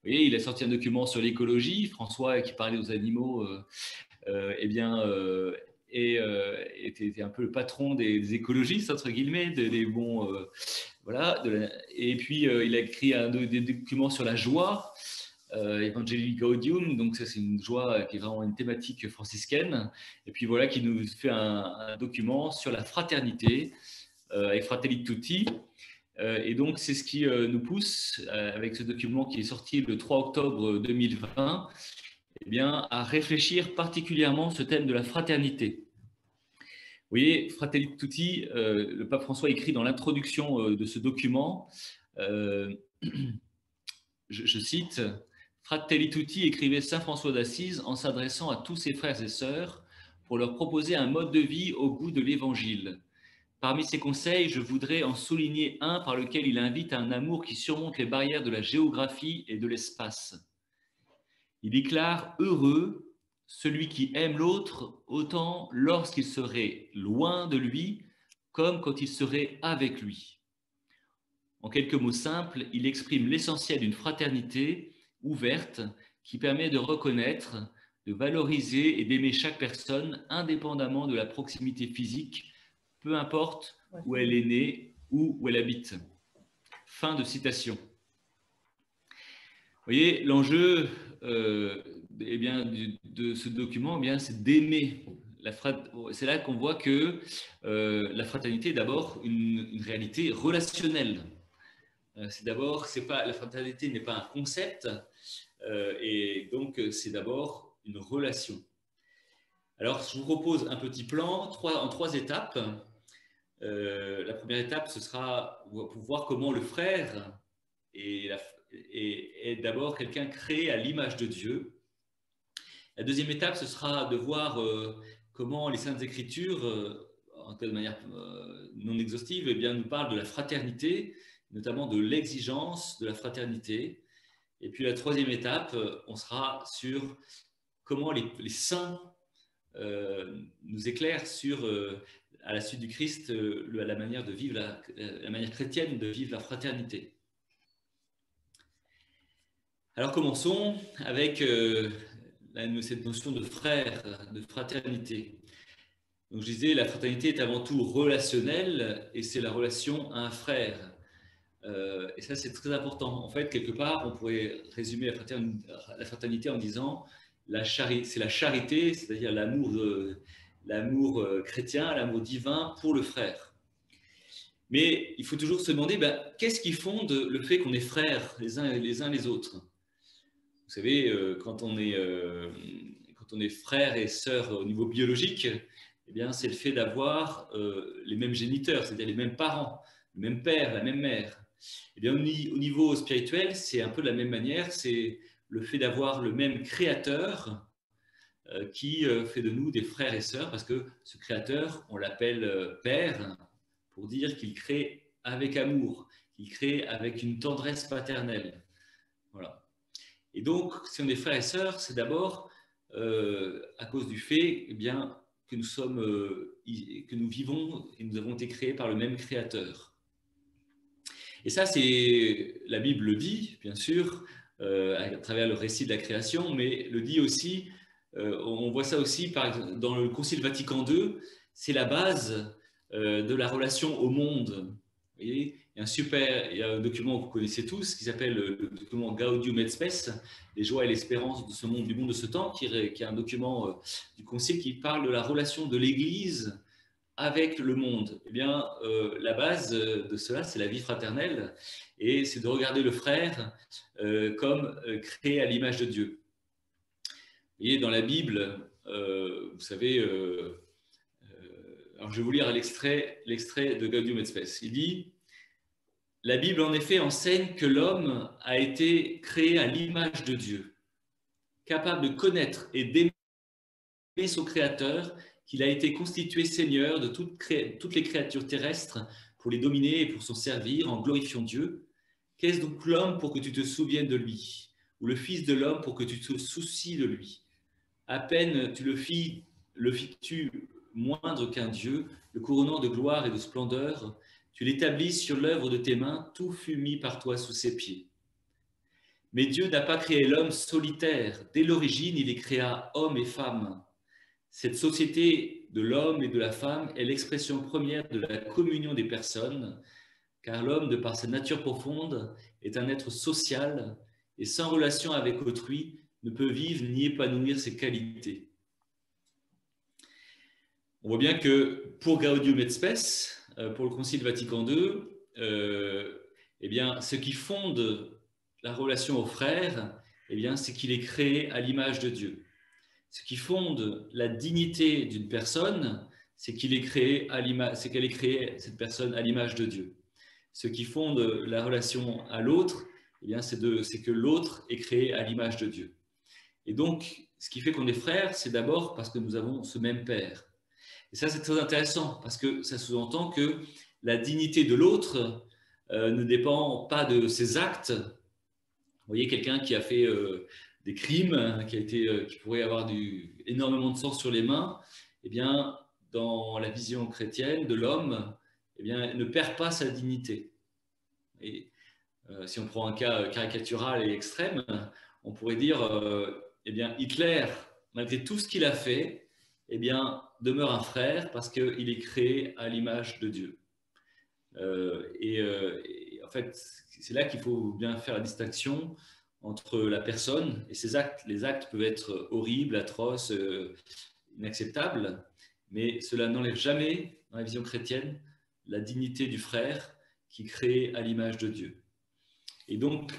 Vous voyez, il a sorti un document sur l'écologie. François, qui parlait aux animaux, eh bien, était un peu le patron des écologistes, entre guillemets, des bons. Voilà. Et puis, il a écrit des documents sur la joie. Evangelii Gaudium, donc ça c'est une joie qui est vraiment une thématique franciscaine, et puis voilà qui nous fait un document sur la fraternité avec Fratelli Tutti, et donc c'est ce qui nous pousse avec ce document qui est sorti le 3 octobre 2020, eh bien, à réfléchir particulièrement ce thème de la fraternité. Vous voyez, Fratelli Tutti, le pape François écrit dans l'introduction de ce document, je cite, Fratelli Tutti, écrivait saint François d'Assise en s'adressant à tous ses frères et sœurs pour leur proposer un mode de vie au goût de l'Évangile. Parmi ses conseils, je voudrais en souligner un par lequel il invite à un amour qui surmonte les barrières de la géographie et de l'espace. Il déclare « Heureux celui qui aime l'autre autant lorsqu'il serait loin de lui comme quand il serait avec lui. » En quelques mots simples, il exprime l'essentiel d'une fraternité ouverte qui permet de reconnaître, de valoriser et d'aimer chaque personne indépendamment de la proximité physique, peu importe où elle est née ou où elle habite. Fin de citation. Vous voyez, l'enjeu eh bien, de ce document, eh bien, c'est d'aimer. C'est là qu'on voit que la fraternité est d'abord une réalité relationnelle. C'est d'abord, la fraternité n'est pas un concept, et donc c'est d'abord une relation. Alors, je vous propose un petit plan en 3 étapes. La première étape, ce sera pour voir comment le frère est d'abord quelqu'un créé à l'image de Dieu. La deuxième étape, ce sera de voir comment les Saintes Écritures, de manière non exhaustive, eh bien, nous parlent de la fraternité, notamment de l'exigence de la fraternité. Et puis la troisième étape, on sera sur comment les saints nous éclairent sur, à la suite du Christ, la manière de vivre la manière chrétienne de vivre la fraternité. Alors commençons avec cette notion de frère, de fraternité. Donc je disais, la fraternité est avant tout relationnelle et c'est la relation à un frère. Et ça, c'est très important. En fait, quelque part, on pourrait résumer la fraternité en disant c'est la charité, c'est-à-dire l'amour chrétien, l'amour divin pour le frère. Mais il faut toujours se demander, qu'est-ce qui fonde le fait qu'on est frères les uns les autres? Vous savez, quand on est frères et sœurs au niveau biologique, eh bien, c'est le fait d'avoir les mêmes géniteurs, c'est-à-dire les mêmes parents, le même père, la même mère. Eh bien, au niveau spirituel, c'est un peu de la même manière, c'est le fait d'avoir le même créateur qui fait de nous des frères et sœurs, parce que ce créateur, on l'appelle Père, pour dire qu'il crée avec amour, qu'il crée avec une tendresse paternelle. Voilà. Et donc, si on est frères et sœurs, c'est d'abord à cause du fait eh bien, que nous vivons et nous avons été créés par le même créateur. Et ça, la Bible le dit, bien sûr, à travers le récit de la création, mais le dit aussi, on voit ça aussi dans le Concile Vatican II, c'est la base de la relation au monde. Vous voyez, il y a un document que vous connaissez tous qui s'appelle le document Gaudium et Spes, les joies et l'espérance de ce monde, du monde de ce temps, qui est un document du Concile qui parle de la relation de l'Église avec le monde. Eh bien, la base de cela, c'est la vie fraternelle, et c'est de regarder le frère comme créé à l'image de Dieu. Vous voyez, dans la Bible, vous savez, alors je vais vous lire l'extrait de Gaudium et Spes. Il dit « La Bible, en effet, enseigne que l'homme a été créé à l'image de Dieu, capable de connaître et d'aimer son Créateur, qu'il a été constitué Seigneur de toutes les créatures terrestres pour les dominer et pour s'en servir en glorifiant Dieu. Qu'est-ce donc l'homme pour que tu te souviennes de lui, ou le Fils de l'homme pour que tu te soucies de lui? À peine le fis-tu moindre qu'un Dieu, le couronnant de gloire et de splendeur, tu l'établis sur l'œuvre de tes mains, tout fut mis par toi sous ses pieds. Mais Dieu n'a pas créé l'homme solitaire. Dès l'origine, il les créa hommes et femmes. Cette société de l'homme et de la femme est l'expression première de la communion des personnes, car l'homme, de par sa nature profonde, est un être social et sans relation avec autrui, ne peut vivre ni épanouir ses qualités. On voit bien que pour Gaudium et Spes, pour le Concile Vatican II, eh bien, ce qui fonde la relation aux frères, eh bien, c'est qu'il est créé à l'image de Dieu. Ce qui fonde la dignité d'une personne, c'est qu'elle est créée, cette personne, à l'image de Dieu. Ce qui fonde la relation à l'autre, eh bien, c'est que l'autre est créé à l'image de Dieu. Et donc, ce qui fait qu'on est frères, c'est d'abord parce que nous avons ce même Père. Et ça, c'est très intéressant, parce que ça sous-entend que la dignité de l'autre ne dépend pas de ses actes. Vous voyez, quelqu'un qui a fait des crimes, qui pourrait avoir énormément de sang sur les mains, eh bien, dans la vision chrétienne de l'homme, eh bien, ne perd pas sa dignité. Et si on prend un cas caricatural et extrême, on pourrait dire, eh bien, Hitler, malgré tout ce qu'il a fait, eh bien, demeure un frère parce qu'il est créé à l'image de Dieu. Et en fait, c'est là qu'il faut bien faire la distinction entre la personne et ses actes. Les actes peuvent être horribles, atroces, inacceptables, mais cela n'enlève jamais, dans la vision chrétienne, la dignité du frère qui est créé à l'image de Dieu. Et donc,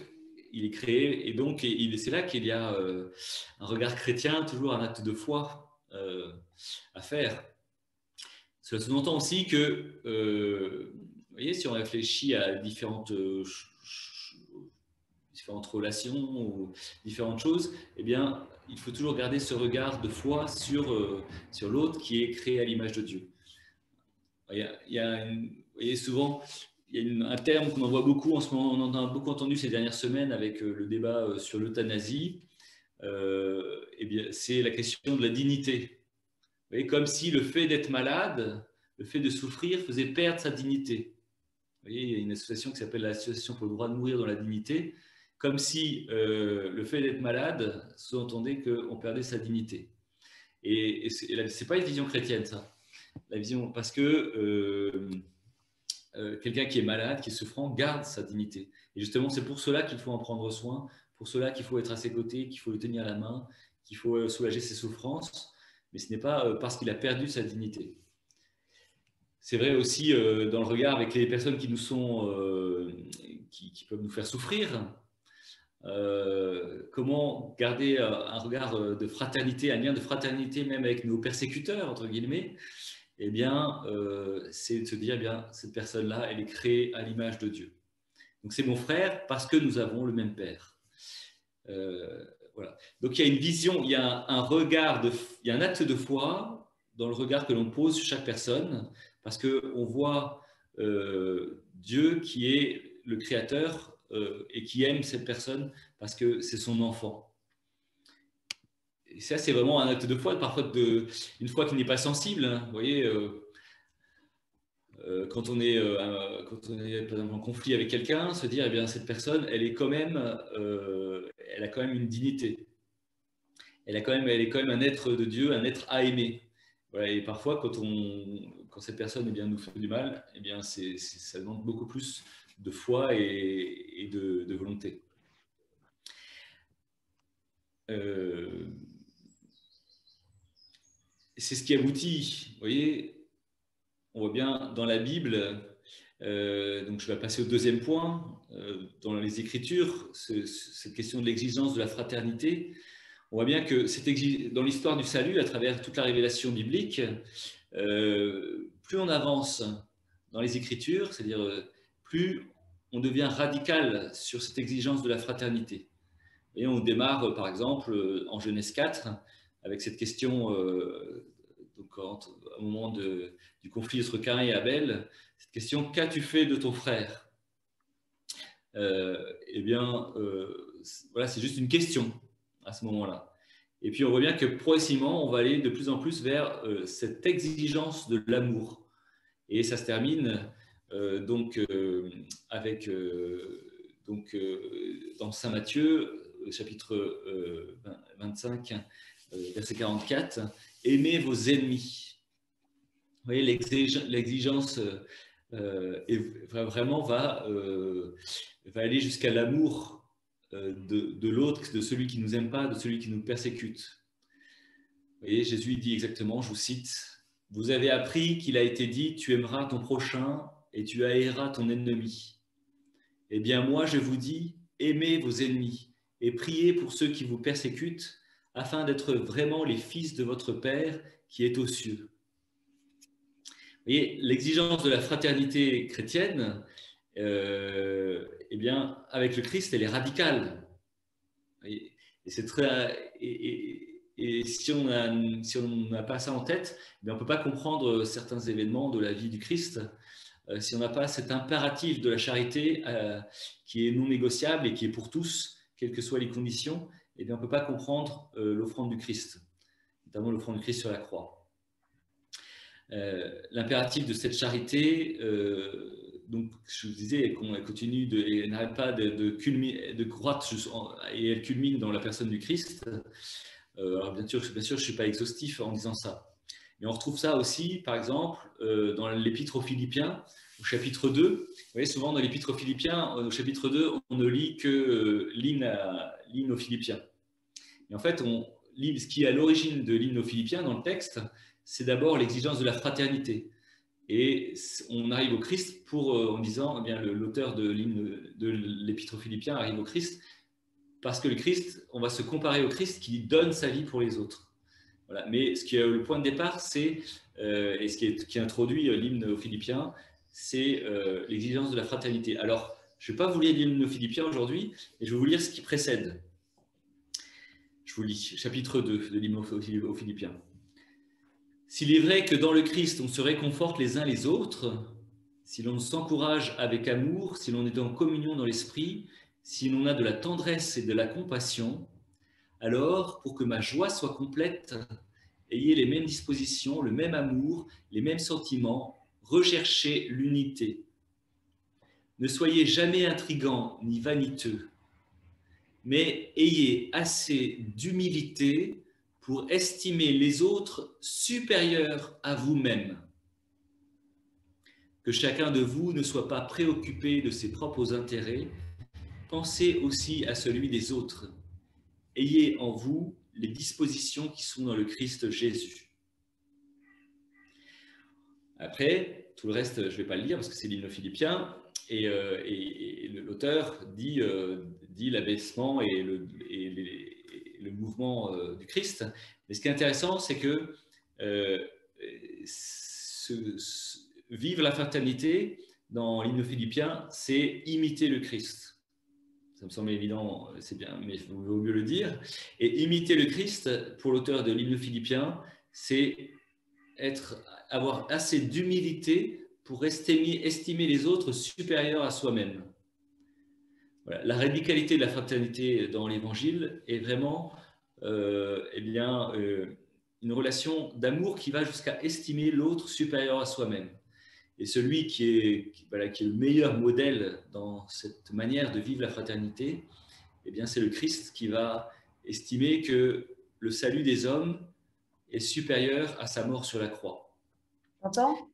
il est créé, et donc c'est là qu'il y a un regard chrétien, toujours un acte de foi à faire. Cela sous-entend aussi que, vous voyez, si on réfléchit à différentes relations ou différentes choses, eh bien, il faut toujours garder ce regard de foi sur l'autre qui est créé à l'image de Dieu. Vous voyez, souvent, il y a un terme qu'on en voit beaucoup en ce moment, on en a beaucoup entendu ces dernières semaines avec le débat sur l'euthanasie, eh bien, c'est la question de la dignité. Vous voyez, comme si le fait d'être malade, le fait de souffrir faisait perdre sa dignité. Vous voyez, il y a une association qui s'appelle l'Association pour le droit de mourir dans la dignité, comme si le fait d'être malade sous-entendait qu'on perdait sa dignité. Et ce n'est pas une vision chrétienne, ça. La vision, parce que quelqu'un qui est malade, qui est souffrant, garde sa dignité. Et justement, c'est pour cela qu'il faut en prendre soin, pour cela qu'il faut être à ses côtés, qu'il faut le tenir à la main, qu'il faut soulager ses souffrances, mais ce n'est pas parce qu'il a perdu sa dignité. C'est vrai aussi dans le regard avec les personnes qui nous sont, qui peuvent nous faire souffrir. Comment garder un regard de fraternité, un lien de fraternité même avec nos persécuteurs, entre guillemets, eh bien, c'est de se dire, eh bien, cette personne-là, elle est créée à l'image de Dieu. Donc, c'est mon frère parce que nous avons le même Père. Voilà. Donc, il y a une vision, il y a un regard, il y a un acte de foi dans le regard que l'on pose sur chaque personne, parce qu'on voit Dieu qui est le Créateur et qui aime cette personne parce que c'est son enfant. Et ça, c'est vraiment un acte de foi, parfois une foi qui n'est pas sensible. Hein. Vous voyez, quand on est par exemple en conflit avec quelqu'un, se dire, eh bien, cette personne, elle est quand même, elle a quand même une dignité. Elle est quand même un être de Dieu, un être à aimer. Voilà, et parfois, quand cette personne eh bien, nous fait du mal, eh bien, ça demande beaucoup plus de foi et de volonté. C'est ce qui aboutit, vous voyez, on voit bien dans la Bible, donc je vais passer au deuxième point, dans les Écritures, cette question de l'exigence de la fraternité. On voit bien que dans l'histoire du salut, à travers toute la révélation biblique, plus on avance dans les Écritures, c'est-à-dire plus on devient radical sur cette exigence de la fraternité. Et on démarre, par exemple, en Genèse 4, avec cette question, donc, au moment du conflit entre Caïn et Abel, cette question, qu'as-tu fait de ton frère? Eh bien, voilà, c'est juste une question à ce moment-là. Et puis on voit bien que progressivement, on va aller de plus en plus vers cette exigence de l'amour. Et ça se termine donc avec dans Saint Matthieu, chapitre 25, verset 44, « Aimez vos ennemis ». Vous voyez, l'exigence vraiment va aller jusqu'à l'amour de l'autre, de celui qui ne nous aime pas, de celui qui nous persécute. Vous voyez, Jésus dit exactement, je vous cite, « Vous avez appris qu'il a été dit, tu aimeras ton prochain et tu haïras ton ennemi. Eh bien, moi, je vous dis, aimez vos ennemis et priez pour ceux qui vous persécutent, afin d'être vraiment les fils de votre Père qui est aux cieux. » Vous voyez, l'exigence de la fraternité chrétienne, eh bien, avec le Christ, elle est radicale. Et c'est très, et si on n'a pas ça en tête, eh on ne peut pas comprendre certains événements de la vie du Christ. Si on n'a pas cet impératif de la charité qui est non négociable et qui est pour tous, quelles que soient les conditions, eh bien, on ne peut pas comprendre l'offrande du Christ, notamment l'offrande du Christ sur la croix. L'impératif de cette charité, donc je vous disais qu'on continue et n'arrête pas de croître et elle culmine dans la personne du Christ. Alors bien sûr, je ne suis pas exhaustif en disant ça. Mais on retrouve ça aussi, par exemple, dans l'Épître aux Philippiens, au chapitre 2. Vous voyez, souvent dans l'Épître aux Philippiens, au chapitre 2, on ne lit que l'hymne aux Philippiens. Et en fait, ce qui est à l'origine de l'hymne aux Philippiens dans le texte, c'est d'abord l'exigence de la fraternité. Et on arrive au Christ en disant, eh bien, l'auteur de l'Épître aux Philippiens arrive au Christ, parce que le Christ, on va se comparer au Christ qui donne sa vie pour les autres. Voilà. Mais ce qui est le point de départ, c'est, et ce qui introduit l'hymne aux Philippiens, c'est l'exigence de la fraternité. Alors, je ne vais pas vous lire l'hymne aux Philippiens aujourd'hui, mais je vais vous lire ce qui précède. Je vous lis, chapitre 2 de l'hymne aux Philippiens. « S'il est vrai que dans le Christ, on se réconforte les uns les autres, si l'on s'encourage avec amour, si l'on est en communion dans l'esprit, si l'on a de la tendresse et de la compassion, alors, pour que ma joie soit complète, ayez les mêmes dispositions, le même amour, les mêmes sentiments, recherchez l'unité. Ne soyez jamais intrigants ni vaniteux, mais ayez assez d'humilité pour estimer les autres supérieurs à vous-même. Que chacun de vous ne soit pas préoccupé de ses propres intérêts, pensez aussi à celui des autres. Ayez en vous les dispositions qui sont dans le Christ Jésus. » Après, tout le reste, je ne vais pas le lire parce que c'est l'hymne aux Philippiens, et l'auteur dit l'abaissement et le mouvement du Christ. Mais ce qui est intéressant, c'est que vivre la fraternité dans l'hymne aux Philippiens, c'est imiter le Christ. Ça me semble évident, c'est bien, mais il vaut mieux le dire. Et imiter le Christ, pour l'auteur de l'hymne Philippiens, c'est avoir assez d'humilité pour estimer les autres supérieurs à soi-même. Voilà. La radicalité de la fraternité dans l'Évangile est vraiment une relation d'amour qui va jusqu'à estimer l'autre supérieur à soi-même. Et celui qui est le meilleur modèle dans cette manière de vivre la fraternité, eh bien, c'est le Christ qui va estimer que le salut des hommes est supérieur à sa mort sur la croix. T'entends ?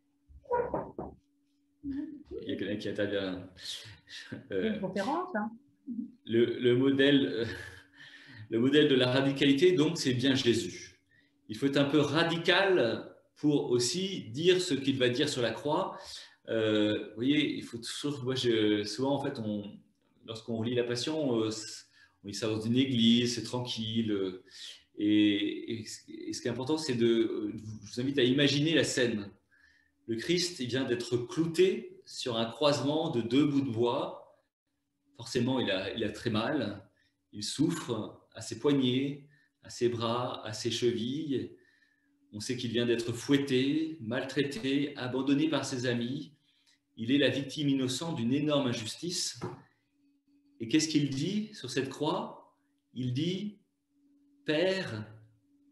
Il y a quelqu'un qui intervient. Une conférence, hein. Le modèle de la radicalité, donc, c'est bien Jésus. Il faut être un peu radical pour aussi dire ce qu'il va dire sur la croix. Vous voyez, il faut toujours, souvent, en fait, lorsqu'on lit la Passion, on lit ça dans une église, c'est tranquille. Et ce qui est important, c'est je vous invite à imaginer la scène. Le Christ, il vient d'être clouté sur un croisement de 2 bouts de bois. Forcément, il a très mal. Il souffre à ses poignets, à ses bras, à ses chevilles. On sait qu'il vient d'être fouetté, maltraité, abandonné par ses amis. Il est la victime innocente d'une énorme injustice. Et qu'est-ce qu'il dit sur cette croix? Il dit « Père,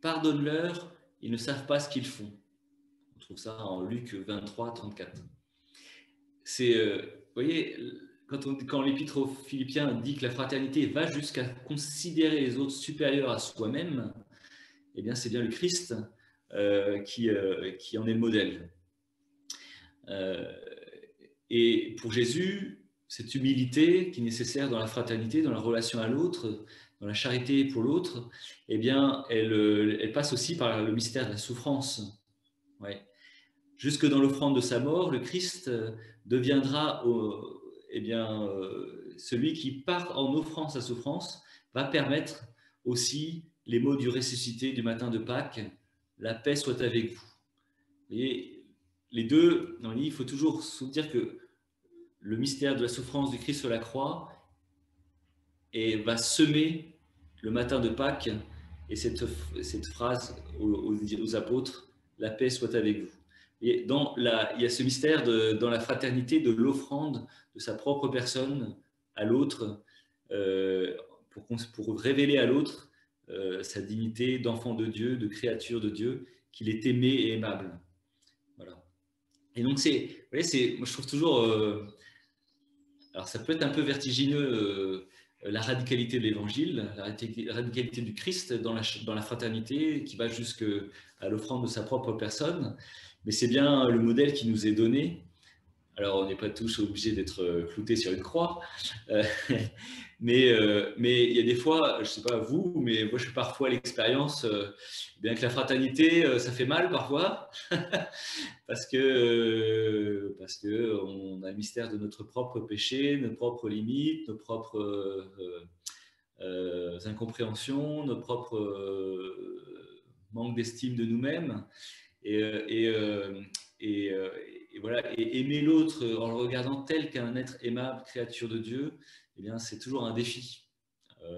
pardonne-leur, ils ne savent pas ce qu'ils font. » On trouve ça en Luc 23, 34. Vous voyez, quand l'Épître aux Philippiens dit que la fraternité va jusqu'à considérer les autres supérieurs à soi-même, eh bien, c'est bien le Christ qui en est le modèle. Et pour Jésus, cette humilité qui est nécessaire dans la fraternité, dans la relation à l'autre, dans la charité pour l'autre, eh bien, elle passe aussi par le mystère de la souffrance. Ouais. Jusque dans l'offrande de sa mort, le Christ deviendra celui qui, en offrant sa souffrance, va permettre aussi les mots du ressuscité du matin de Pâques, la paix soit avec vous. Et les deux, dans le livre, il faut toujours se dire que le mystère de la souffrance du Christ sur la croix va semer le matin de Pâques et cette phrase aux apôtres, la paix soit avec vous. Et il y a ce mystère dans la fraternité de l'offrande de sa propre personne à l'autre, pour révéler à l'autre sa dignité d'enfant de Dieu, de créature de Dieu, qu'il est aimé et aimable. Voilà. Et donc, moi je trouve toujours, alors ça peut être un peu vertigineux, la radicalité de l'évangile, la radicalité du Christ dans la fraternité qui va jusqu'à l'offrande de sa propre personne, mais c'est bien le modèle qui nous est donné. Alors on n'est pas tous obligés d'être cloutés sur une croix, mais il y a des fois, je ne sais pas vous, mais moi je fais parfois l'expérience, bien que la fraternité, ça fait mal parfois, parce que on a le mystère de notre propre péché, nos propres limites, nos propres incompréhensions, nos propres manque d'estime de nous-mêmes, et voilà, et aimer l'autre en le regardant tel qu'un être aimable, créature de Dieu, eh bien c'est toujours un défi.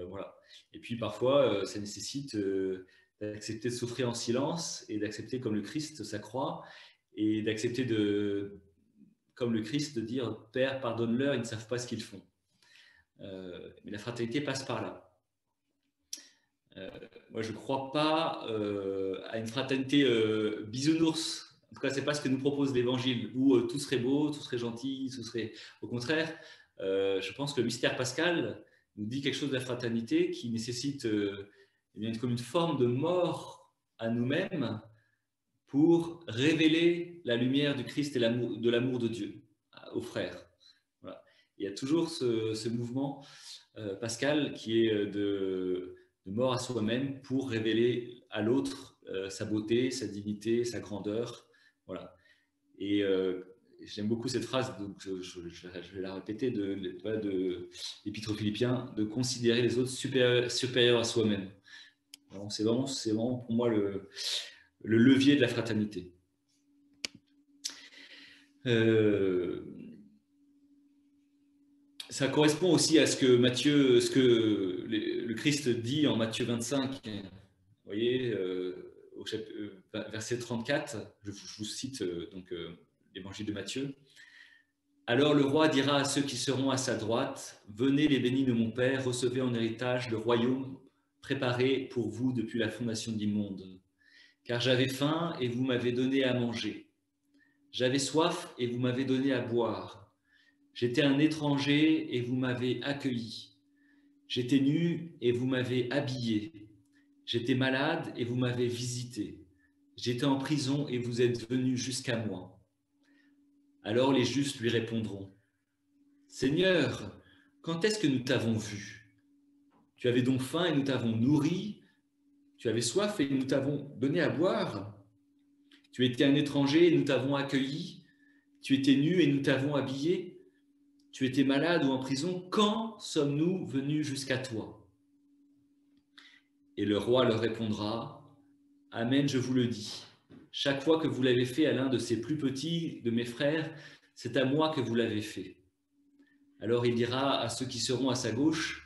Voilà. Et puis parfois, ça nécessite d'accepter de souffrir en silence et d'accepter comme le Christ sa croix, et d'accepter comme le Christ, de dire « Père, pardonne-leur, ils ne savent pas ce qu'ils font ». Mais la fraternité passe par là. Moi, je ne crois pas à une fraternité bisounours. En tout cas, ce n'est pas ce que nous propose l'Évangile, où tout serait beau, tout serait gentil, tout serait… Au contraire, je pense que le mystère pascal nous dit quelque chose de la fraternité qui nécessite comme une forme de mort à nous-mêmes pour révéler la lumière du Christ et de l'amour de Dieu aux frères. Voilà. Il y a toujours ce mouvement pascal qui est de mort à soi-même pour révéler à l'autre sa beauté, sa dignité, sa grandeur. Voilà. Et j'aime beaucoup cette phrase, donc je vais la répéter, de l'Épître aux Philippiens, de considérer les autres supérieurs à soi-même. C'est vraiment pour moi le levier de la fraternité. Ça correspond aussi à ce que le Christ dit en Matthieu 25. Vous voyez, au verset 34, je vous cite l'évangile de Matthieu. Alors le roi dira à ceux qui seront à sa droite, venez les bénis de mon Père, recevez en héritage le royaume préparé pour vous depuis la fondation du monde. Car j'avais faim et vous m'avez donné à manger. J'avais soif et vous m'avez donné à boire. J'étais un étranger et vous m'avez accueilli. J'étais nu et vous m'avez habillé. J'étais malade et vous m'avez visité. J'étais en prison et vous êtes venus jusqu'à moi. Alors les justes lui répondront, Seigneur, quand est-ce que nous t'avons vu? Tu avais donc faim et nous t'avons nourri. Tu avais soif et nous t'avons donné à boire. Tu étais un étranger et nous t'avons accueilli. Tu étais nu et nous t'avons habillé. Tu étais malade ou en prison. Quand sommes-nous venus jusqu'à toi? Et le roi leur répondra, Amen, je vous le dis. Chaque fois que vous l'avez fait à l'un de ces plus petits de mes frères, c'est à moi que vous l'avez fait. Alors il dira à ceux qui seront à sa gauche,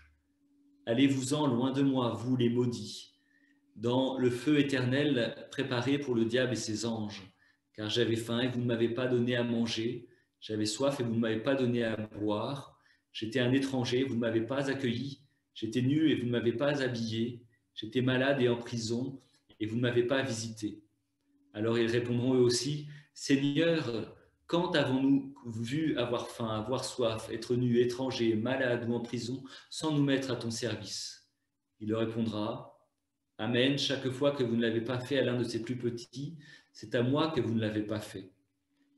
Allez-vous-en loin de moi, vous les maudits, dans le feu éternel préparé pour le diable et ses anges. Car j'avais faim et vous ne m'avez pas donné à manger, j'avais soif et vous ne m'avez pas donné à boire, j'étais un étranger, vous ne m'avez pas accueilli, j'étais nu et vous ne m'avez pas habillé, j'étais malade et en prison et vous ne m'avez pas visité. Alors ils répondront eux aussi, Seigneur, quand avons-nous vu avoir faim, avoir soif, être nus, étrangers, malades ou en prison, sans nous mettre à ton service? Il leur répondra, Amen, chaque fois que vous ne l'avez pas fait à l'un de ces plus petits, c'est à moi que vous ne l'avez pas fait.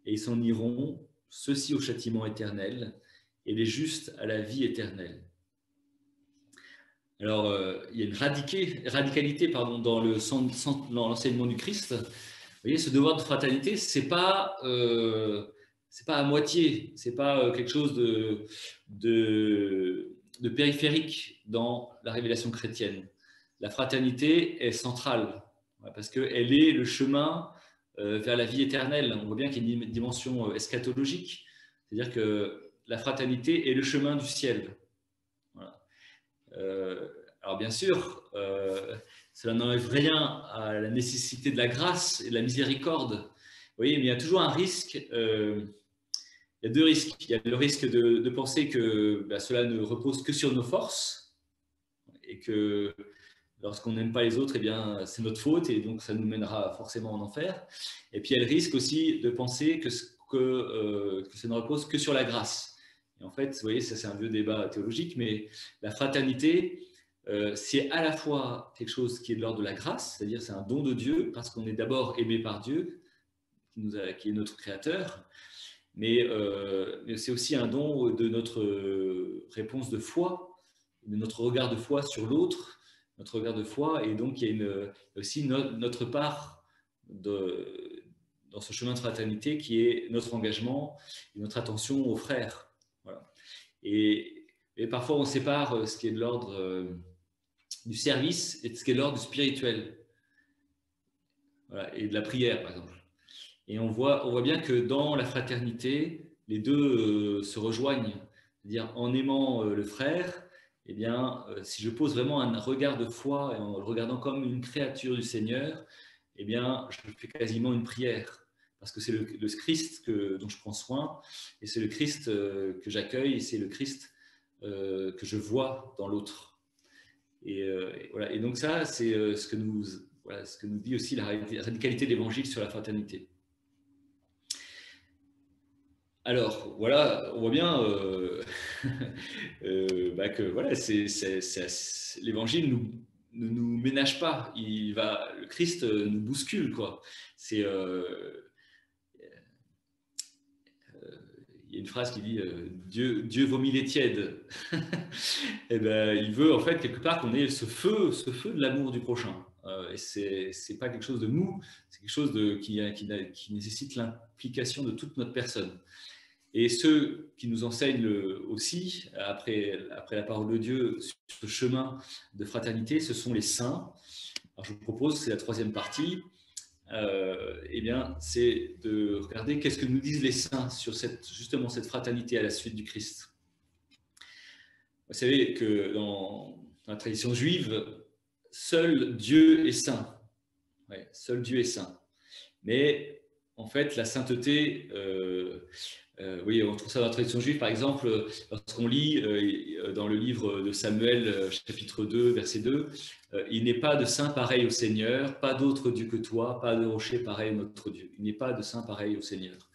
Et ils s'en iront, ceux-ci au châtiment éternel, et les justes à la vie éternelle. Alors, il y a une radicalité dans l'enseignement du Christ. Vous voyez, ce devoir de fraternité, c'est pas à moitié, c'est pas quelque chose de périphérique dans la révélation chrétienne. La fraternité est centrale parce qu'elle est le chemin vers la vie éternelle. On voit bien qu'il y a une dimension eschatologique, c'est-à-dire que la fraternité est le chemin du ciel. Voilà. Alors bien sûr, cela n'enlève rien à la nécessité de la grâce et de la miséricorde. Vous voyez, mais il y a toujours un risque. Il y a deux risques. Il y a le risque de penser que cela ne repose que sur nos forces et que lorsqu'on n'aime pas les autres, eh bien, c'est notre faute et donc ça nous mènera forcément en enfer. Et puis il y a le risque aussi de penser que ça ne repose que sur la grâce. Et en fait, vous voyez, ça c'est un vieux débat théologique, mais la fraternité, c'est à la fois quelque chose qui est de l'ordre de la grâce, c'est-à-dire c'est un don de Dieu, parce qu'on est d'abord aimé par Dieu, qui est notre Créateur, mais c'est aussi un don de notre réponse de foi, de notre regard de foi sur l'autre, notre regard de foi, et donc il y a aussi notre part dans ce chemin de fraternité qui est notre engagement et notre attention aux frères. Voilà. Et parfois on sépare ce qui est de l'ordre du service et ce qui est de l'ordre du spirituel. Voilà, et de la prière, par exemple. Et on voit bien que dans la fraternité, les deux se rejoignent. C'est-à-dire en aimant le frère, eh bien, si je pose vraiment un regard de foi et en le regardant comme une créature du Seigneur, eh bien, je fais quasiment une prière. Parce que c'est le Christ dont je prends soin, et c'est le Christ que j'accueille, et c'est le Christ que je vois dans l'autre. Et voilà. Et donc ça, c'est ce que nous dit aussi la radicalité de l'Évangile sur la fraternité. Alors, voilà, on voit bien que voilà, l'Évangile ne nous ménage pas. Le Christ nous bouscule, quoi. Il y a une phrase qui dit Dieu vomit les tièdes. Et ben, il veut en fait quelque part qu'on ait ce feu de l'amour du prochain. Et c'est pas quelque chose de mou, c'est quelque chose qui nécessite l'implication de toute notre personne. Et ceux qui nous enseignent aussi, après la parole de Dieu, sur ce chemin de fraternité, ce sont les saints. Alors je vous propose, c'est la troisième partie, eh bien, c'est de regarder qu'est-ce que nous disent les saints sur justement cette fraternité à la suite du Christ. Vous savez que dans la tradition juive, seul Dieu est saint. Ouais, seul Dieu est saint. Mais en fait, la sainteté, oui, on trouve ça dans la tradition juive, par exemple, lorsqu'on lit dans le livre de Samuel, chapitre 2, verset 2, il n'est pas de saint pareil au Seigneur, pas d'autre Dieu que toi, pas de rocher pareil à notre Dieu. Il n'est pas de saint pareil au Seigneur.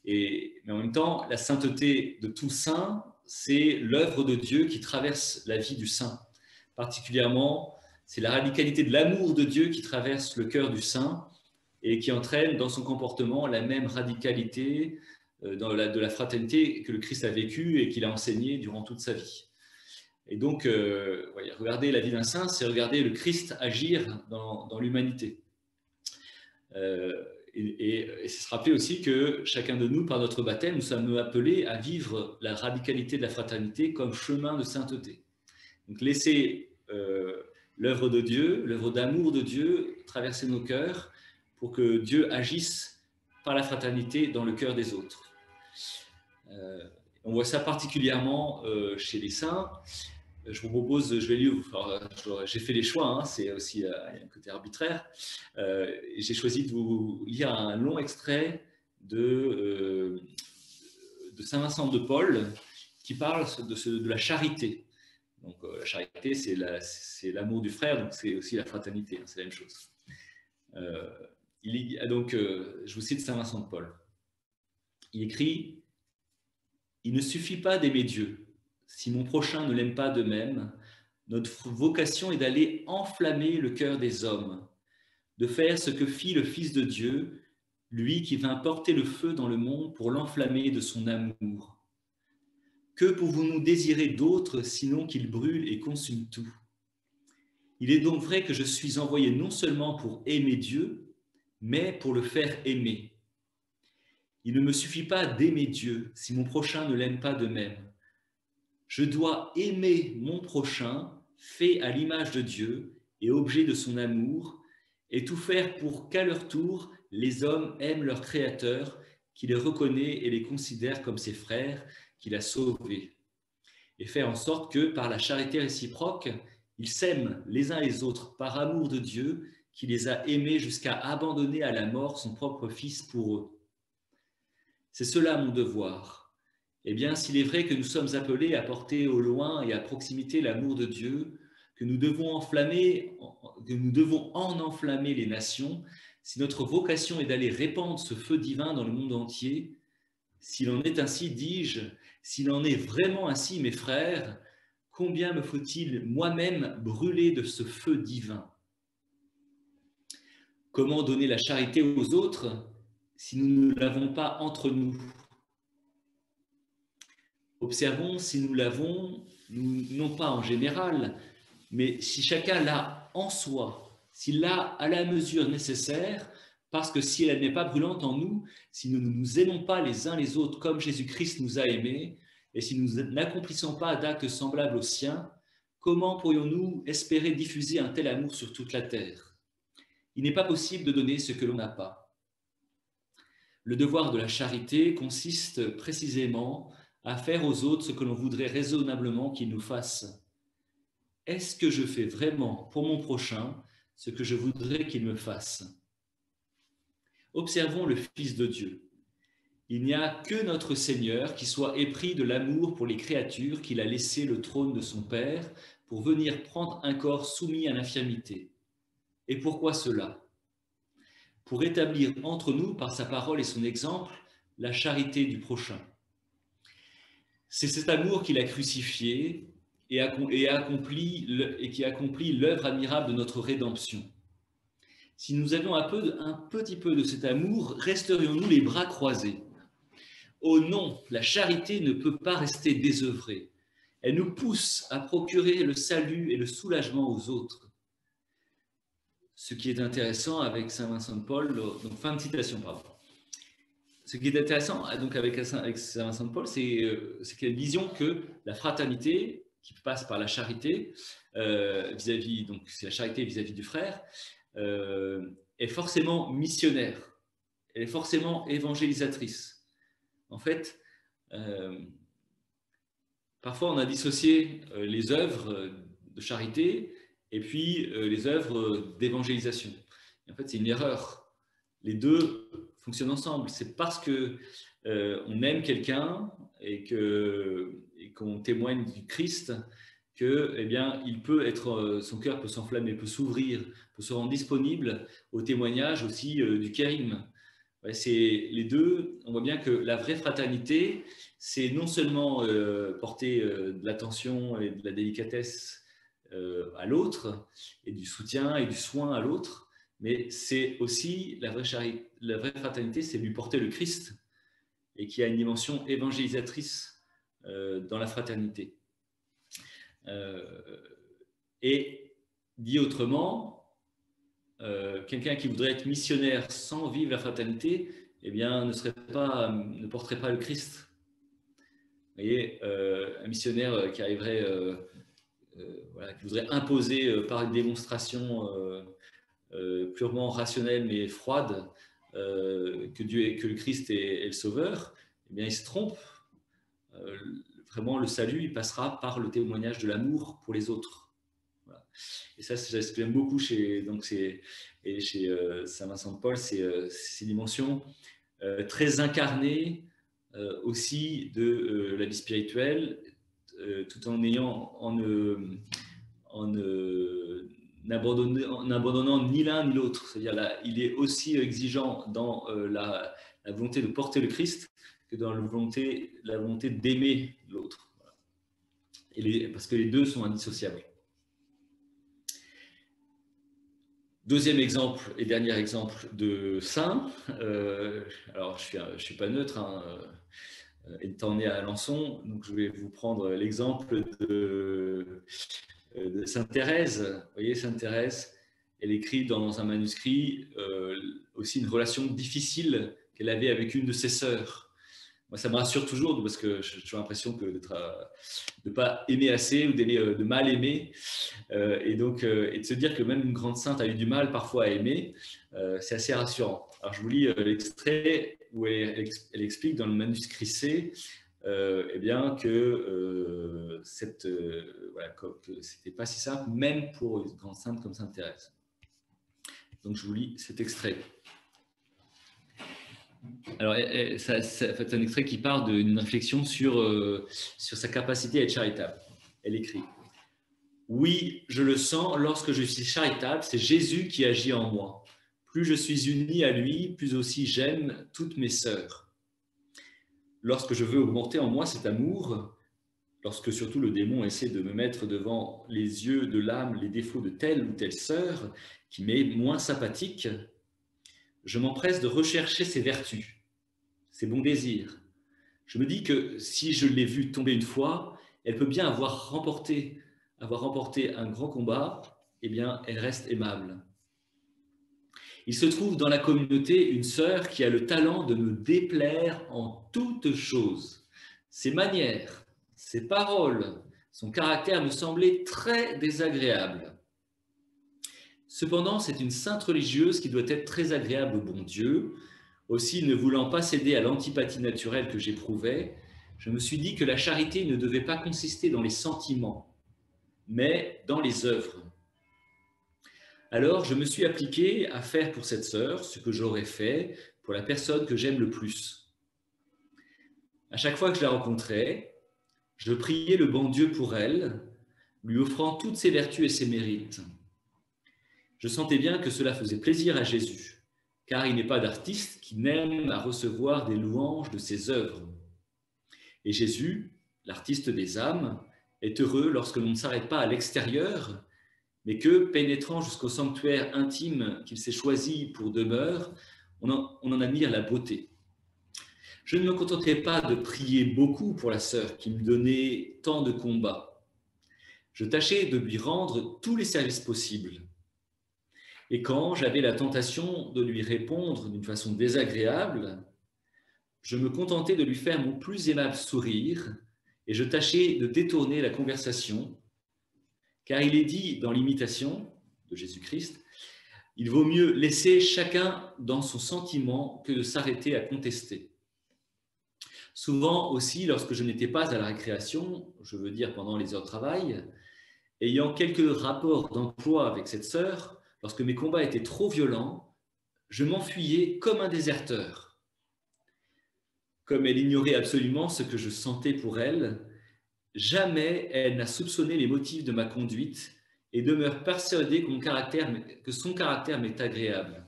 Mais en même temps, la sainteté de tout saint, c'est l'œuvre de Dieu qui traverse la vie du saint. Particulièrement, c'est la radicalité de l'amour de Dieu qui traverse le cœur du saint et qui entraîne dans son comportement la même radicalité de la fraternité que le Christ a vécu et qu'il a enseigné durant toute sa vie. Et donc, regarder la vie d'un saint, c'est regarder le Christ agir dans l'humanité. Et c'est se rappeler aussi que chacun de nous, par notre baptême, nous sommes appelés à vivre la radicalité de la fraternité comme chemin de sainteté. Donc laisser l'œuvre de Dieu, l'œuvre d'amour de Dieu traverser nos cœurs pour que Dieu agisse par la fraternité dans le cœur des autres. On voit ça particulièrement chez les saints. Je vous propose, je vais lire, j'ai fait les choix, hein, c'est aussi un côté arbitraire. J'ai choisi de vous lire un long extrait de Saint Vincent de Paul qui parle de la charité. Donc la charité, c'est l'amour du frère, donc c'est aussi la fraternité, hein, c'est la même chose. Donc, je vous cite Saint Vincent de Paul. il écrit « Il ne suffit pas d'aimer Dieu. Si mon prochain ne l'aime pas de même, notre vocation est d'aller enflammer le cœur des hommes, de faire ce que fit le Fils de Dieu, lui qui vint porter le feu dans le monde pour l'enflammer de son amour. Que pouvons-nous désirer d'autre sinon qu'il brûle et consume tout? Il est donc vrai que je suis envoyé non seulement pour aimer Dieu, mais pour le faire aimer. Il ne me suffit pas d'aimer Dieu si mon prochain ne l'aime pas de même. Je dois aimer mon prochain, fait à l'image de Dieu et objet de son amour, et tout faire pour qu'à leur tour, les hommes aiment leur Créateur, qui les reconnaît et les considère comme ses frères, qu'il a sauvés. Et faire en sorte que, par la charité réciproque, ils s'aiment les uns les autres par amour de Dieu, qui les a aimés jusqu'à abandonner à la mort son propre Fils pour eux. C'est cela mon devoir. Eh bien, s'il est vrai que nous sommes appelés à porter au loin et à proximité l'amour de Dieu, que nous devons en enflammer les nations, si notre vocation est d'aller répandre ce feu divin dans le monde entier, s'il en est ainsi, dis-je, s'il en est vraiment ainsi, mes frères, combien me faut-il moi-même brûler de ce feu divin? Comment donner la charité aux autres si nous ne l'avons pas entre nous? Observons si nous l'avons, non pas en général, mais si chacun l'a en soi, s'il l'a à la mesure nécessaire, parce que si elle n'est pas brûlante en nous, si nous ne nous aimons pas les uns les autres comme Jésus-Christ nous a aimés, et si nous n'accomplissons pas d'actes semblables aux siens, comment pourrions-nous espérer diffuser un tel amour sur toute la terre? Il n'est pas possible de donner ce que l'on n'a pas. Le devoir de la charité consiste précisément à faire aux autres ce que l'on voudrait raisonnablement qu'ils nous fassent. Est-ce que je fais vraiment pour mon prochain ce que je voudrais qu'il me fasse? Observons le Fils de Dieu. Il n'y a que notre Seigneur qui soit épris de l'amour pour les créatures qu'il a laissé le trône de son Père pour venir prendre un corps soumis à l'infirmité. Et pourquoi cela? Pour établir entre nous, par sa parole et son exemple, la charité du prochain. C'est cet amour qu'il a crucifié et qui accomplit l'œuvre admirable de notre rédemption. Si nous avions un petit peu de cet amour, resterions-nous les bras croisés? Oh non, la charité ne peut pas rester désœuvrée. Elle nous pousse à procurer le salut et le soulagement aux autres. Ce qui est intéressant avec Saint Vincent de Paul, donc fin de citation, pardon. Ce qui est intéressant donc avec Saint Vincent de Paul, c'est qu'il y a une vision que la fraternité, qui passe par la charité, donc c'est la charité vis-à-vis du frère, est forcément missionnaire, elle est forcément évangélisatrice. En fait, parfois on a dissocié les œuvres de charité et puis les œuvres d'évangélisation. En fait, c'est une erreur. Les deux fonctionnent ensemble. C'est parce que on aime quelqu'un et qu'on témoigne du Christ que, eh bien, son cœur peut s'enflammer, peut s'ouvrir, peut se rendre disponible au témoignage aussi du Kérim. Ouais, c'est les deux. On voit bien que la vraie fraternité, c'est non seulement porter de l'attention et de la délicatesse à l'autre, et du soutien et du soin à l'autre, mais c'est aussi la vraie fraternité, c'est lui porter le Christ, et qui a une dimension évangélisatrice dans la fraternité. Et dit autrement, quelqu'un qui voudrait être missionnaire sans vivre la fraternité, eh bien, ne porterait pas le Christ. Vous voyez, un missionnaire qui arriverait, qui voudrait imposer par une démonstration purement rationnelle mais froide que le Christ est le Sauveur, eh bien, il se trompe. Vraiment, le salut, il passera par le témoignage de l'amour pour les autres. Voilà. Et ça, c'est ce que j'aime beaucoup chez Saint Vincent de Paul, c'est ces dimensions très incarnées aussi de la vie spirituelle, tout en n'abandonnant ni l'un ni l'autre. C'est-à-dire, il est aussi exigeant dans la volonté de porter le Christ que dans la volonté d'aimer l'autre. Parce que les deux sont indissociables. Deuxième exemple et dernier exemple de saint. Alors, je ne suis pas neutre, hein, étant né à Alençon, donc je vais vous prendre l'exemple de Sainte Thérèse. Vous voyez, Sainte Thérèse, elle écrit dans un manuscrit aussi une relation difficile qu'elle avait avec une de ses sœurs. Moi, ça me rassure toujours parce que j'ai toujours l'impression de ne pas aimer assez ou de mal aimer. Et de se dire que même une grande sainte a eu du mal parfois à aimer, c'est assez rassurant. Alors, je vous lis l'extrait où elle explique dans le manuscrit C eh bien, que c'était pas si simple, même pour une grande sainte comme Sainte Thérèse. Donc, je vous lis cet extrait. Alors, c'est un extrait qui part d'une réflexion sur sa capacité à être charitable. Elle écrit: oui, je le sens, lorsque je suis charitable, c'est Jésus qui agit en moi. Plus je suis uni à lui, plus aussi j'aime toutes mes sœurs. Lorsque je veux augmenter en moi cet amour, lorsque surtout le démon essaie de me mettre devant les yeux de l'âme les défauts de telle ou telle sœur qui m'est moins sympathique, je m'empresse de rechercher ses vertus, ses bons désirs. Je me dis que si je l'ai vue tomber une fois, elle peut bien avoir remporté un grand combat, eh bien, elle reste aimable. Il se trouve dans la communauté une sœur qui a le talent de me déplaire en toutes choses. Ses manières, ses paroles, son caractère me semblaient très désagréables. Cependant, c'est une sainte religieuse qui doit être très agréable au bon Dieu. Aussi, ne voulant pas céder à l'antipathie naturelle que j'éprouvais, je me suis dit que la charité ne devait pas consister dans les sentiments, mais dans les œuvres. Alors, je me suis appliqué à faire pour cette sœur ce que j'aurais fait pour la personne que j'aime le plus. À chaque fois que je la rencontrais, je priais le bon Dieu pour elle, lui offrant toutes ses vertus et ses mérites. Je sentais bien que cela faisait plaisir à Jésus, car il n'est pas d'artiste qui n'aime à recevoir des louanges de ses œuvres. Et Jésus, l'artiste des âmes, est heureux lorsque l'on ne s'arrête pas à l'extérieur, mais que, pénétrant jusqu'au sanctuaire intime qu'il s'est choisi pour demeure, on en admire la beauté. Je ne me contentais pas de prier beaucoup pour la sœur qui me donnait tant de combats. Je tâchais de lui rendre tous les services possibles. Et quand j'avais la tentation de lui répondre d'une façon désagréable, je me contentais de lui faire mon plus aimable sourire et je tâchais de détourner la conversation, car il est dit dans l'imitation de Jésus-Christ, il vaut mieux laisser chacun dans son sentiment que de s'arrêter à contester. Souvent aussi, lorsque je n'étais pas à la récréation, je veux dire pendant les heures de travail, ayant quelques rapports d'emploi avec cette sœur, lorsque mes combats étaient trop violents, je m'enfuyais comme un déserteur. Comme elle ignorait absolument ce que je sentais pour elle, jamais elle n'a soupçonné les motifs de ma conduite et demeure persuadée que son caractère m'est agréable.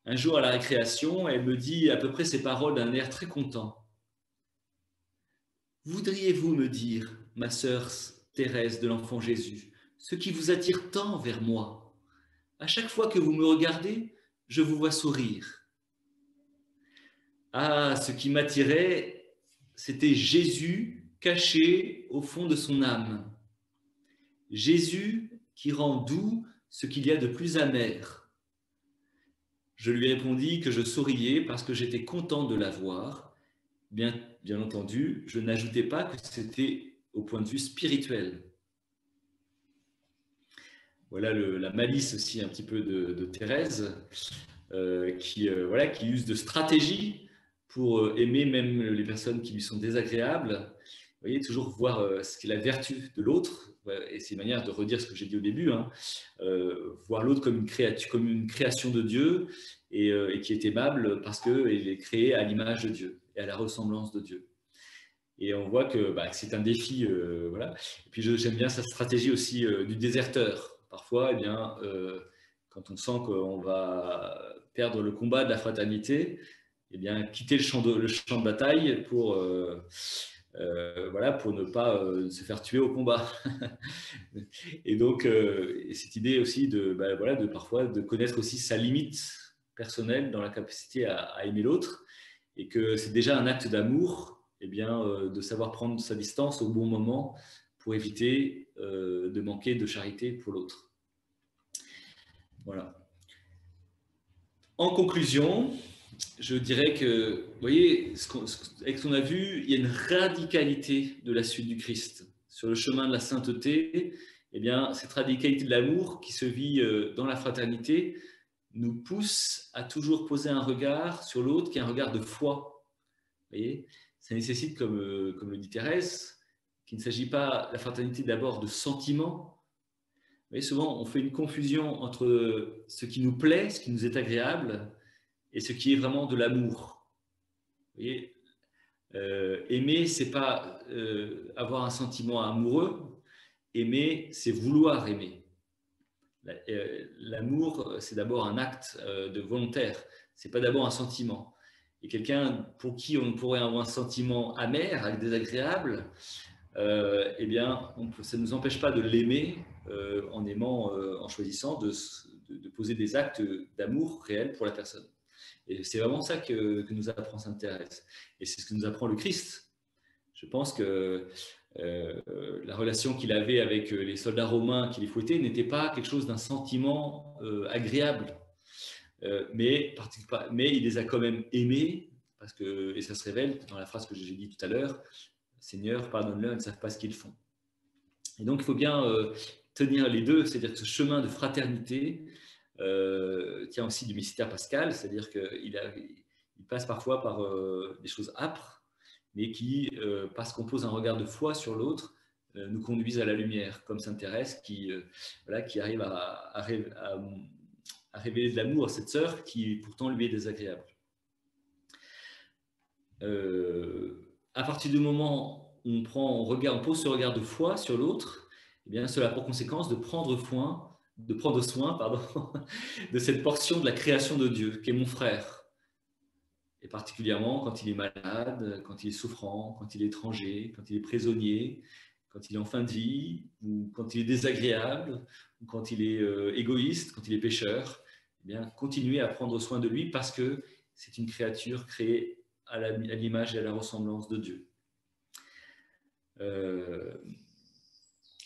Un jour à la récréation, elle me dit à peu près ces paroles d'un air très content. « Voudriez-vous me dire, ma sœur Thérèse de l'Enfant Jésus, ce qui vous attire tant vers moi? À chaque fois que vous me regardez, je vous vois sourire. » Ah, ce qui m'attirait, c'était Jésus caché au fond de son âme. Jésus qui rend doux ce qu'il y a de plus amer. Je lui répondis que je souriais parce que j'étais content de la voir. Bien entendu, je n'ajoutais pas que c'était au point de vue spirituel. Voilà la malice aussi un petit peu de Thérèse, qui use de stratégie pour aimer même les personnes qui lui sont désagréables. Vous voyez, toujours voir ce qu'est la vertu de l'autre, et c'est une manière de redire ce que j'ai dit au début, hein, voir l'autre comme une création de Dieu et qui est aimable parce qu'il est créé à l'image de Dieu et à la ressemblance de Dieu. Et on voit que c'est un défi, voilà. Et puis j'aime bien sa stratégie aussi du déserteur. Parfois, eh quand on sent qu'on va perdre le combat de la fraternité, eh bien, quitter le champ de bataille pour, voilà, pour ne pas se faire tuer au combat. Et donc, cette idée aussi voilà, parfois de connaître aussi sa limite personnelle dans la capacité à aimer l'autre, et que c'est déjà un acte d'amour, eh bien, de savoir prendre sa distance au bon moment pour éviter de manquer de charité pour l'autre. Voilà. En conclusion, je dirais que, vous voyez, avec ce qu'on a vu, il y a une radicalité de la suite du Christ. Sur le chemin de la sainteté, eh bien, cette radicalité de l'amour qui se vit dans la fraternité nous pousse à toujours poser un regard sur l'autre qui est un regard de foi. Vous voyez, ça nécessite, comme le dit Thérèse, qu'il ne s'agit pas, la fraternité, d'abord de sentiments. Vous voyez, souvent, on fait une confusion entre ce qui nous plaît, ce qui nous est agréable, et ce qui est vraiment de l'amour. Vous voyez, aimer, c'est pas avoir un sentiment amoureux. Aimer, c'est vouloir aimer. L'amour, c'est d'abord un acte de volontaire. C'est pas d'abord un sentiment. Et quelqu'un pour qui on pourrait avoir un sentiment amer, désagréable, eh bien, ça ne nous empêche pas de l'aimer en aimant, en choisissant de poser des actes d'amour réel pour la personne. Et c'est vraiment ça que nous apprend Sainte Thérèse. Et c'est ce que nous apprend le Christ. Je pense que la relation qu'il avait avec les soldats romains qui les fouettaient n'était pas quelque chose d'un sentiment agréable. Mais il les a quand même aimés, parce que, et ça se révèle dans la phrase que j'ai dit tout à l'heure, Seigneur, pardonne-leur, ils ne savent pas ce qu'ils font. Et donc, il faut bien tenir les deux, c'est-à-dire que ce chemin de fraternité tient aussi du mystère pascal, c'est-à-dire qu'il passe parfois par des choses âpres, mais qui, parce qu'on pose un regard de foi sur l'autre, nous conduisent à la lumière, comme Sainte Thérèse qui arrive à révéler de l'amour à cette sœur qui pourtant lui est désagréable. À partir du moment où on pose ce regard de foi sur l'autre, eh bien, cela a pour conséquence de prendre soin de cette portion de la création de Dieu, qui est mon frère. Et particulièrement quand il est malade, quand il est souffrant, quand il est étranger, quand il est prisonnier, quand il est en fin de vie, ou quand il est désagréable, ou quand il est égoïste, quand il est pécheur. Eh bien, continuer à prendre soin de lui parce que c'est une créature créée à l'image et à la ressemblance de Dieu.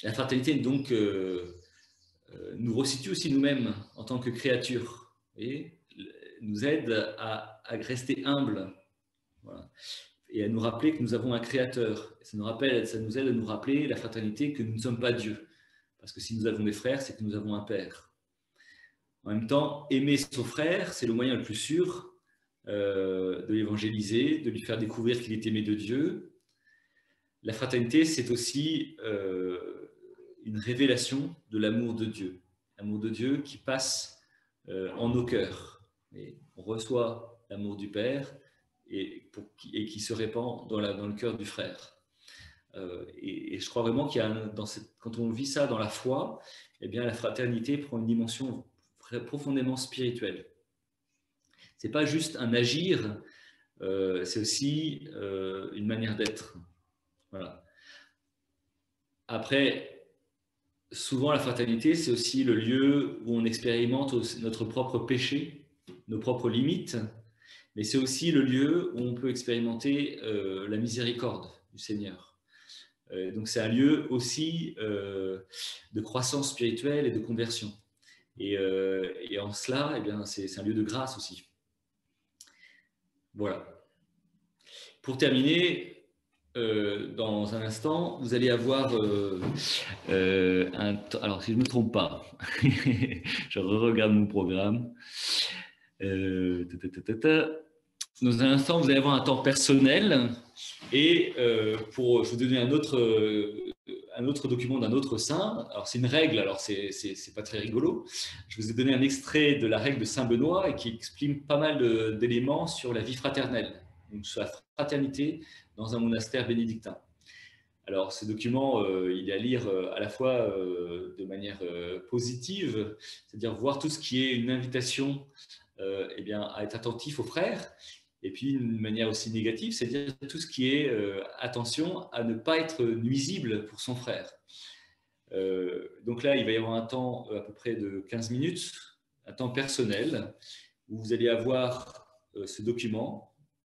La fraternité, donc, nous resitue aussi nous-mêmes en tant que créatures et nous aide à rester humbles, voilà, et à nous rappeler que nous avons un créateur. Ça nous aide à nous rappeler, la fraternité, que nous ne sommes pas Dieu. Parce que si nous avons des frères, c'est que nous avons un père. En même temps, aimer son frère, c'est le moyen le plus sûr de l'évangéliser, de lui faire découvrir qu'il est aimé de Dieu. La fraternité, c'est aussi une révélation de l'amour de Dieu. L'amour de Dieu qui passe en nos cœurs. Et on reçoit l'amour du Père et qui se répand dans le cœur du frère. Et je crois vraiment qu'il y a quand on vit ça dans la foi, eh bien, la fraternité prend une dimension profondément spirituelle. Ce n'est pas juste un agir, c'est aussi une manière d'être. Voilà. Après, souvent la fraternité, c'est aussi le lieu où on expérimente notre propre péché, nos propres limites, mais c'est aussi le lieu où on peut expérimenter la miséricorde du Seigneur. Donc c'est un lieu aussi de croissance spirituelle et de conversion. Et en cela, eh bien, c'est un lieu de grâce aussi. Voilà. Pour terminer, dans un instant, vous allez avoir alors, si je ne me trompe pas, je regarde mon programme. Dans un instant, vous allez avoir un temps personnel et je vais vous donner un autre document d'un autre saint. Alors, c'est une règle, alors c'est pas très rigolo. Je vous ai donné un extrait de la règle de Saint Benoît et qui explique pas mal d'éléments sur la vie fraternelle, donc sur la fraternité dans un monastère bénédictin. Alors, ce document, il est à lire à la fois de manière positive, c'est-à-dire voir tout ce qui est une invitation eh bien, à être attentif aux frères, Et puis, une manière aussi négative, c'est dire tout ce qui est attention à ne pas être nuisible pour son frère. Donc là, il va y avoir un temps à peu près de 15 minutes, un temps personnel, où vous allez avoir ce document